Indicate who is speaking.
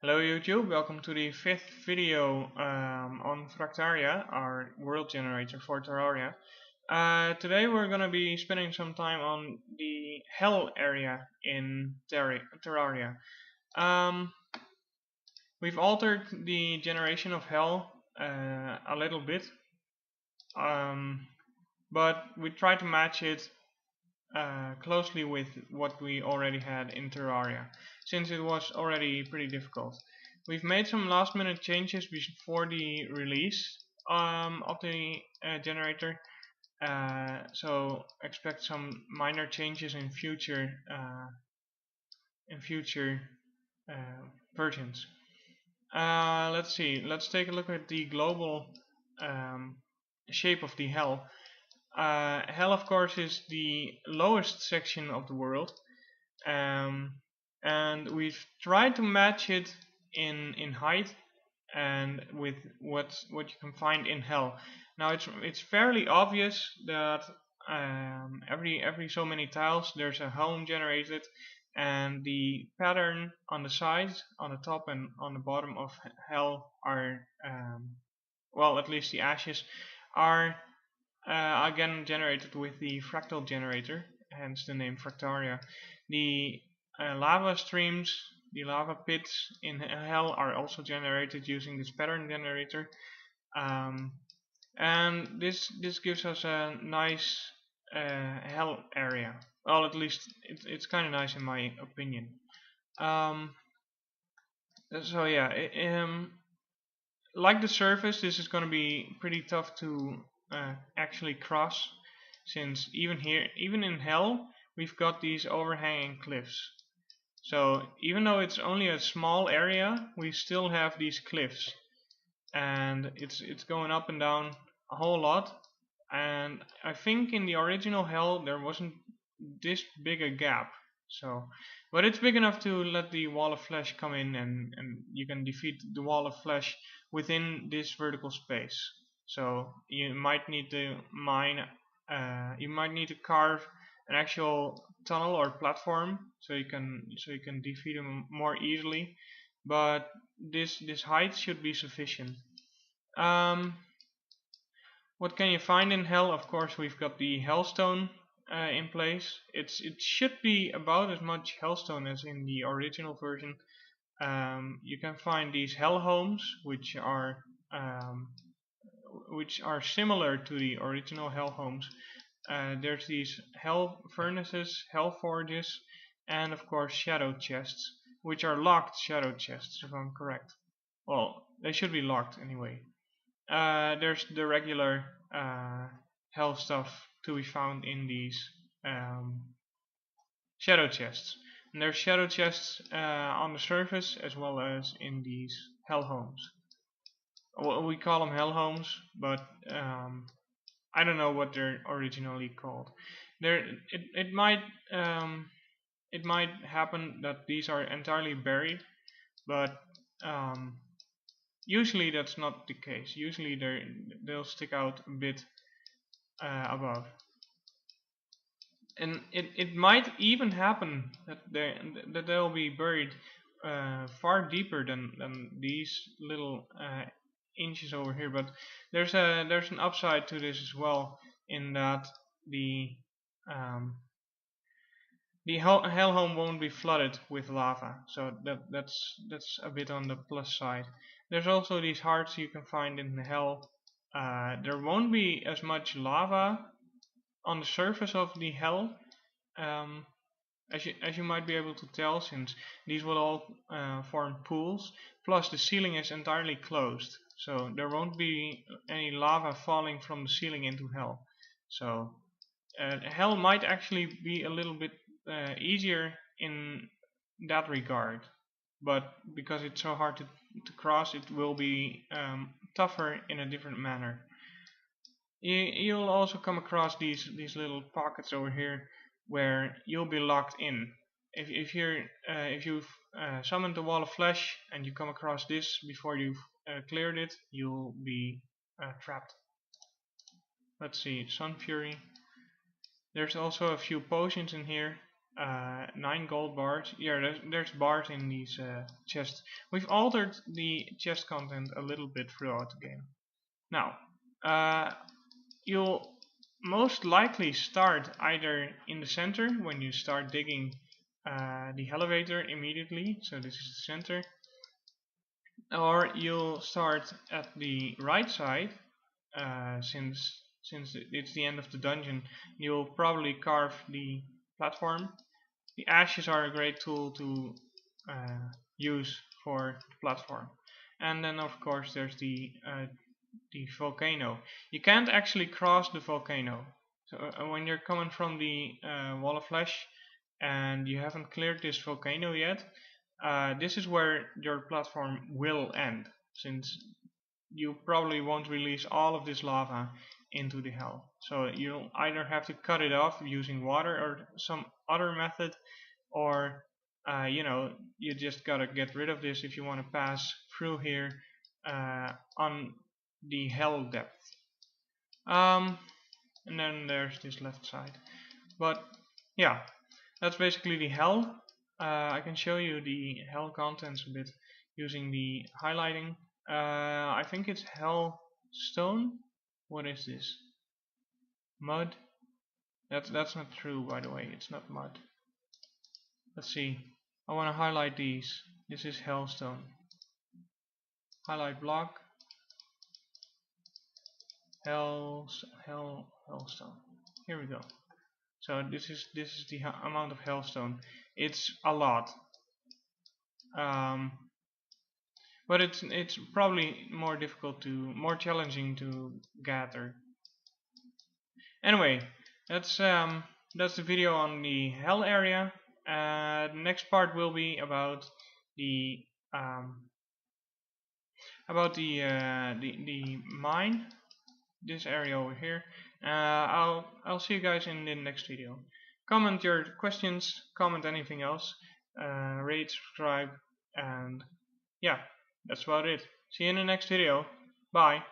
Speaker 1: Hello YouTube, welcome to the fifth video on Fractaria, our world generator for Terraria. Today we're going to be spending some time on the Hell area in Terraria. We've altered the generation of Hell a little bit, but we try to match it closely with what we already had in Terraria, since it was already pretty difficult. We've made some last minute changes before the release of the generator, so expect some minor changes in future versions. Let's see, let's take a look at the global shape of the Hell. Hell, of course, is the lowest section of the world, and we've tried to match it in height and with what you can find in Hell. Now it's fairly obvious that every so many tiles there's a home generated, and the pattern on the sides, on the top and on the bottom of Hell are well, at least the ashes are again generated with the fractal generator, hence the name Fractaria. The lava streams, the lava pits in Hell are also generated using this pattern generator, and this gives us a nice Hell area. Well, at least it's kind of nice in my opinion. So yeah, like the surface, this is going to be pretty tough to actually cross, since even in Hell, we've got these overhanging cliffs. So even though it's only a small area, we still have these cliffs, and it's going up and down a whole lot. And I think in the original Hell there wasn't this big a gap. So, but it's big enough to let the wall of flesh come in, and you can defeat the wall of flesh within this vertical space. So you might need to you might need to carve an actual tunnel or platform so you can defeat them more easily. But this height should be sufficient. What can you find in Hell? Of course, we've got the Hellstone in place. It should be about as much Hellstone as in the original version. You can find these Hell homes, which are similar to the original Hell homes. There's these Hell furnaces, Hell forges, and of course shadow chests, which are locked shadow chests, if I'm correct. Well, they should be locked anyway. There's the regular Hell stuff to be found in these shadow chests. And there's shadow chests on the surface as well as in these Hell homes. Well, we call them Hell homes, but I don't know what they're originally called. It might happen that these are entirely buried, but usually that's not the case. Usually they'll stick out a bit above, and it might even happen that they'll be buried far deeper than these little inches over here. But there's an upside to this as well, in that the Hell home won't be flooded with lava, so that's a bit on the plus side. There's also these hearts you can find in the Hell. There won't be as much lava on the surface of the Hell, as you might be able to tell, since these will all form pools. Plus the ceiling is entirely closed, so there won't be any lava falling from the ceiling into Hell. So Hell might actually be a little bit easier in that regard, but because it's so hard to cross, it will be tougher in a different manner. You'll also come across these little pockets over here where you'll be locked in. If you've summoned the wall of flesh and you come across this before you've cleared it, you'll be trapped. Let's see, Sun Fury. There's also a few potions in here. 9 gold bars. Yeah, there's bars in these chests. We've altered the chest content a little bit throughout the game. Now, you'll most likely start either in the center when you start digging the elevator immediately, so this is the center, or you'll start at the right side, since it's the end of the dungeon. You'll probably carve the platform. The ashes are a great tool to use for the platform. And then of course there's the volcano. You can't actually cross the volcano. So when you're coming from the wall of flesh and you haven't cleared this volcano yet, this is where your platform will end, since you probably won't release all of this lava into the hell. So you'll either have to cut it off using water or some other method, or you know, you just gotta get rid of this if you want to pass through here on the hell depth. And then there's this left side. But yeah, that's basically the hell. I can show you the hell contents a bit using the highlighting. I think it's hell stone. What is this? Mud? That's not true, by the way. It's not mud. Let's see. I want to highlight these. This is hellstone. Highlight block. Hellstone. Here we go. So this is the amount of hellstone. It's a lot. But it's probably more challenging to gather. Anyway, that's the video on the hell area. The next part will be about the mine, this area over here. I'll see you guys in the next video. Comment your questions, comment anything else, rate, subscribe, and yeah, that's about it. See you in the next video. Bye.